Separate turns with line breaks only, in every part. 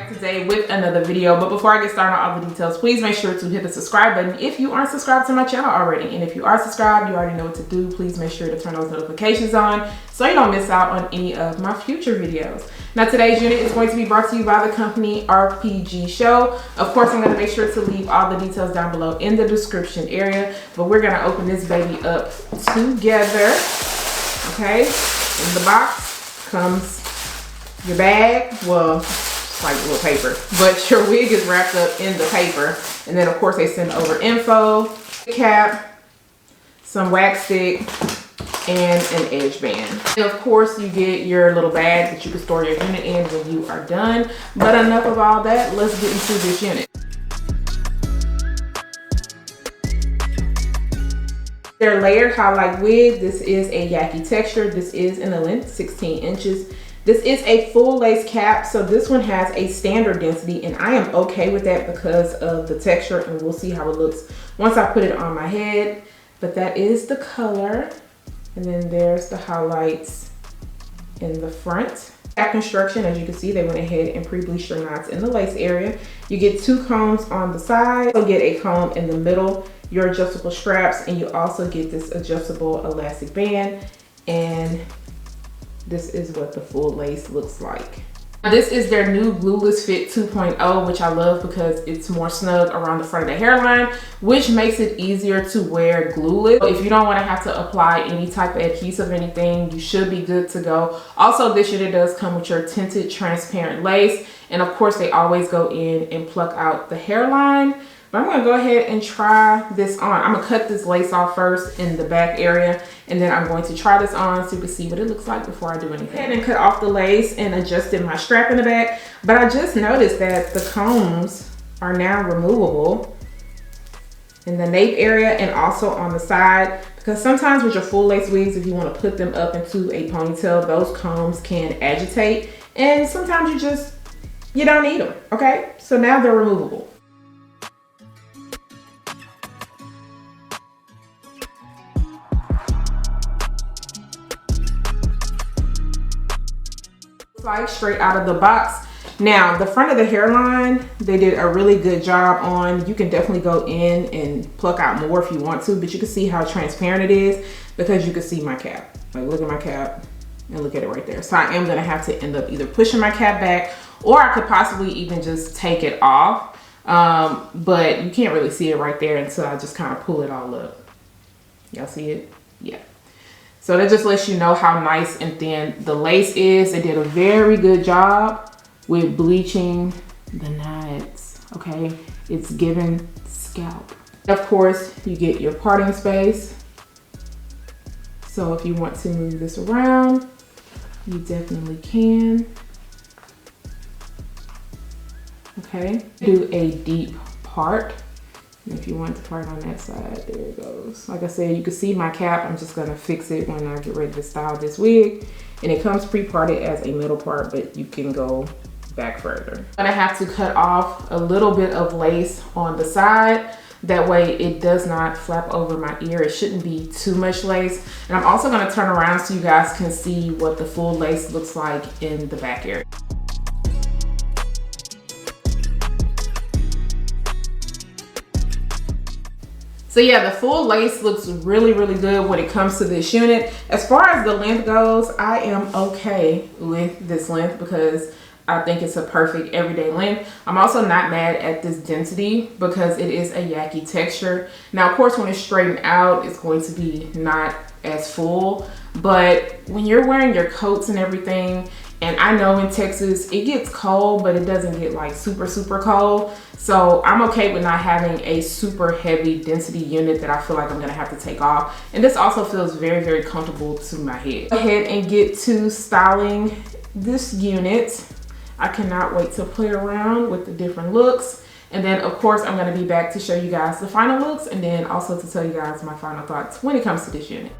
Today with another video, but before I get started on all the details, please make sure to hit the subscribe button if you aren't subscribed to my channel already. And if you are subscribed, you already know what to do. Please make sure to turn those notifications on so you don't miss out on any of my future videos. Now today's unit is going to be brought to you by the company RPGSHOW. Of course, I'm going to make sure to leave all the details down below in the description area, but we're going to open this baby up together. Okay, in the box comes your bag, well, like a little paper, but your wig is wrapped up in the paper. And then of course they send over info, cap, some wax stick, and an edge band. And of course you get your little bag that you can store your unit in when you are done. But enough of all that, let's get into this unit. Their layered highlight wig. This is a Yaki texture. This is in the length 16 inches. This is a full lace cap, so this one has a standard density, and I am okay with that because of the texture, and we'll see how it looks once I put it on my head. But that is the color, and then there's the highlights in the front. Cap construction, as you can see, they went ahead and pre-bleached your knots in the lace area. You get 2 combs on the side, you get a comb in the middle, your adjustable straps, and you also get this adjustable elastic band. And this is what the full lace looks like. This is their new Glueless Fit 2.0, which I love because it's more snug around the front of the hairline, which makes it easier to wear glueless. If you don't want to have to apply any type of adhesive or anything, you should be good to go. Also, this unit does come with your tinted transparent lace. And of course, they always go in and pluck out the hairline. But I'm gonna go ahead and try this on. I'm gonna cut this lace off first in the back area, and then I'm going to try this on so you can see what it looks like before I do anything. I went ahead and cut off the lace and adjusted my strap in the back, but I just noticed that the combs are now removable in the nape area and also on the side, because sometimes with your full lace wigs, if you want to put them up into a ponytail, those combs can agitate, and sometimes you don't need them, okay? So now they're removable. Like straight out of the box. Now the front of the hairline, they did a really good job on. You can definitely go in and pluck out more if you want to, but you can see how transparent it is because you can see my cap. Like, look at my cap and look at it right there. So I am gonna have to end up either pushing my cap back, or I could possibly even just take it off, but you can't really see it right there until I just kind of pull it all up. Y'all see it? Yeah. So that just lets you know how nice and thin the lace is. They did a very good job with bleaching the knots, okay? It's given scalp. Of course, you get your parting space. So if you want to move this around, you definitely can. Okay, do a deep part. And if you want to part on that side, there it goes. Like I said, you can see my cap. I'm just gonna fix it when I get ready to style this wig. And it comes pre-parted as a middle part, but you can go back further. I'm gonna have to cut off a little bit of lace on the side. That way it does not flap over my ear. It shouldn't be too much lace. And I'm also gonna turn around so you guys can see what the full lace looks like in the back area. So yeah, the full lace looks really, really good when it comes to this unit. As far as the length goes, I am okay with this length because I think it's a perfect everyday length. I'm also not mad at this density because it is a Yaki texture. Now, of course, when it's straightened out, it's going to be not as full. But when you're wearing your coats and everything, and I know in Texas, it gets cold, but it doesn't get like super, super cold. So I'm okay with not having a super heavy density unit that I feel like I'm gonna have to take off. And this also feels very, very comfortable to my head. Go ahead and get to styling this unit. I cannot wait to play around with the different looks. And then of course, I'm gonna be back to show you guys the final looks and then also to tell you guys my final thoughts when it comes to this unit.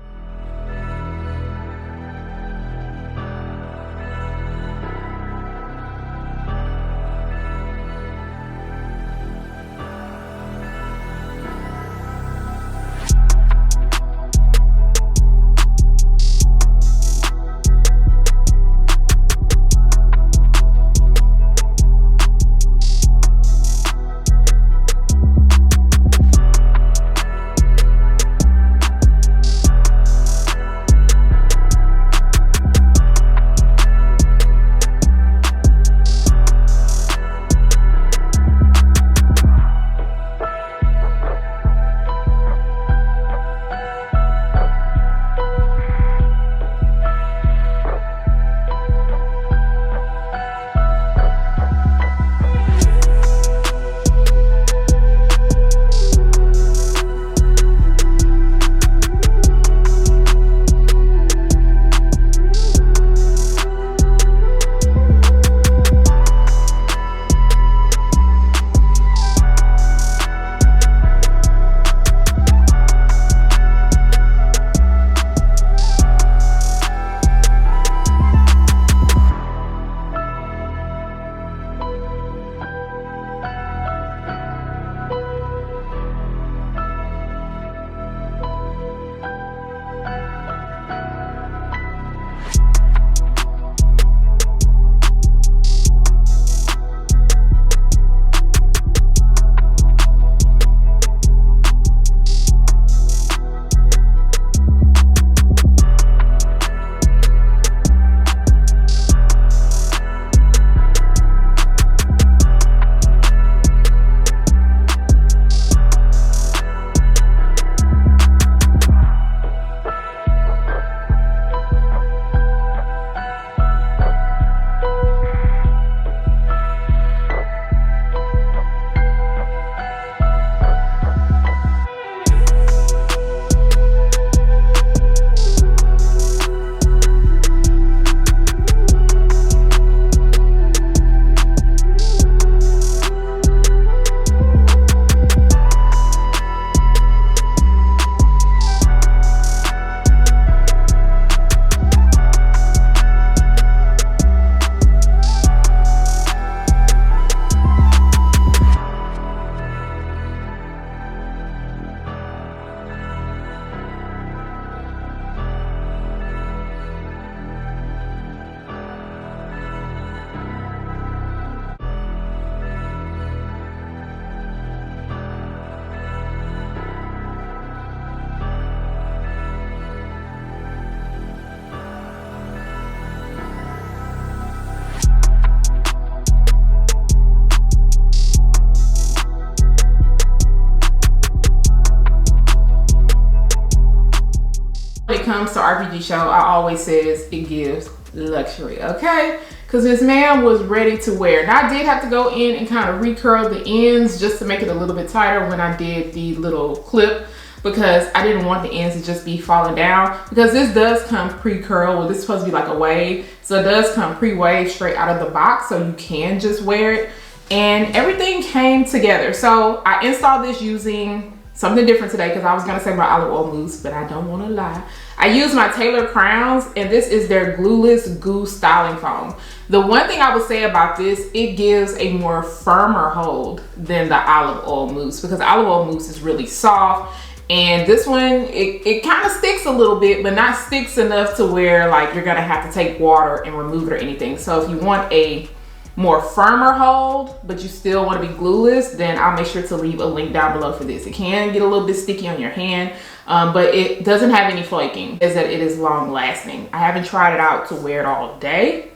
comes to RPG Show, I always says it gives luxury, okay? Because this man was ready to wear. Now I did have to go in and kind of recurl the ends just to make it a little bit tighter when I did the little clip, because I didn't want the ends to just be falling down, because this does come pre-curl. Well, this is supposed to be like a wave, so it does come pre-wave straight out of the box, so you can just wear it. And everything came together. So I installed this using something different today, because I was gonna say my olive oil mousse, but I don't wanna lie. I used my Taylor Crowns, and this is their Glueless Goo Styling Foam. The one thing I would say about this, it gives a more firmer hold than the olive oil mousse, because the olive oil mousse is really soft. And this one, it kind of sticks a little bit, but not sticks enough to where like you're gonna have to take water and remove it or anything. So if you want a more firmer hold, but you still want to be glueless, then I'll make sure to leave a link down below for this. It can get a little bit sticky on your hand, but it doesn't have any flaking. Is that it is long lasting. I haven't tried it out to wear it all day,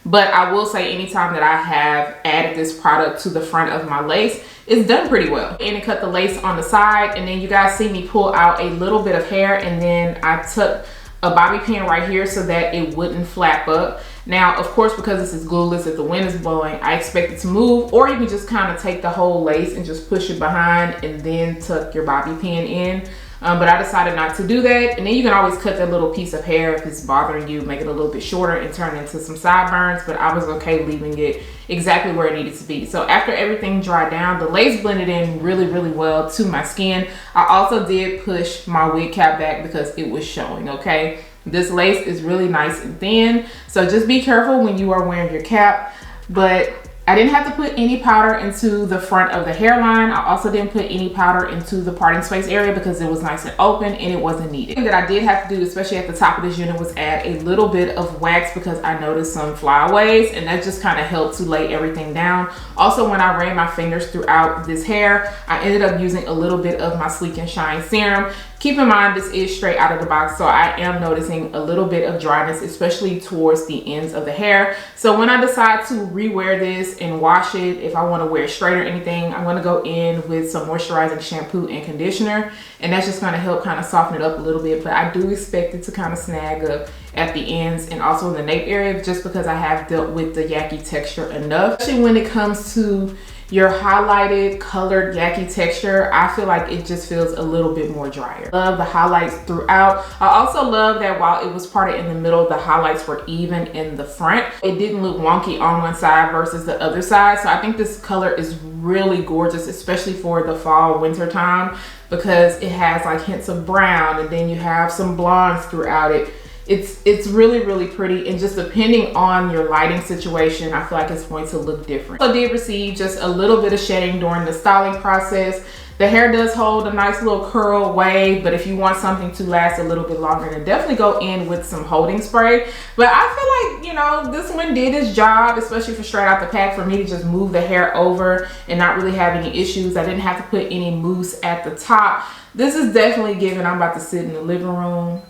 but I will say anytime that I have added this product to the front of my lace, it's done pretty well. And it cut the lace on the side, and then you guys see me pull out a little bit of hair, and then I took a bobby pin right here so that it wouldn't flap up. Now, of course, because this is glueless, if the wind is blowing, I expect it to move, or you can just kind of take the whole lace and just push it behind and then tuck your bobby pin in. But I decided not to do that. And then you can always cut that little piece of hair if it's bothering you, make it a little bit shorter and turn it into some sideburns, but I was okay leaving it exactly where it needed to be. So after everything dried down, the lace blended in really, really well to my skin. I also did push my wig cap back because it was showing, okay? This lace is really nice and thin, so just be careful when you are wearing your cap. But I didn't have to put any powder into the front of the hairline. I also didn't put any powder into the parting space area because it was nice and open and it wasn't needed. The thing that I did have to do, especially at the top of this unit, was add a little bit of wax because I noticed some flyaways, and that just kind of helped to lay everything down. Also, when I ran my fingers throughout this hair, I ended up using a little bit of my Sleek and Shine serum. Keep in mind, this is straight out of the box, so I am noticing a little bit of dryness, especially towards the ends of the hair. So when I decide to rewear this and wash it, if I want to wear it straight or anything, I'm going to go in with some moisturizing shampoo and conditioner, and that's just going to help kind of soften it up a little bit. But I do expect it to kind of snag up at the ends and also in the nape area, just because I have dealt with the Yaki texture enough. Especially when it comes to your highlighted colored Yaki texture, I feel like it just feels a little bit more drier. Love the highlights throughout. I also love that while it was parted in the middle, the highlights were even in the front. It didn't look wonky on one side versus the other side. So I think this color is really gorgeous, especially for the fall winter time, because it has like hints of brown, and then you have some blondes throughout it. It's really, really pretty, and just depending on your lighting situation, I feel like it's going to look different. So I did receive just a little bit of shedding during the styling process. The hair does hold a nice little curl wave, but if you want something to last a little bit longer, then definitely go in with some holding spray. But I feel like, you know, this one did its job, especially for straight out the pack, for me to just move the hair over and not really have any issues. I didn't have to put any mousse at the top. This is definitely giving I'm about to sit in the living room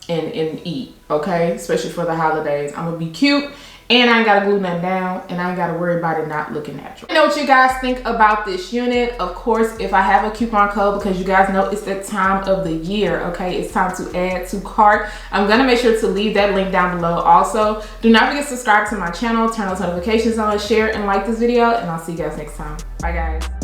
and eat, okay? Especially for the holidays. I'm gonna be cute, and I ain't gotta glue nothing down, and I ain't gotta worry about it not looking natural. I know what you guys think about this unit. Of course, if I have a coupon code, because you guys know it's that time of the year, okay? It's time to add to cart. I'm gonna make sure to leave that link down below. Also, do not forget to subscribe to my channel, turn those notifications on, share and like this video, and I'll see you guys next time. Bye guys.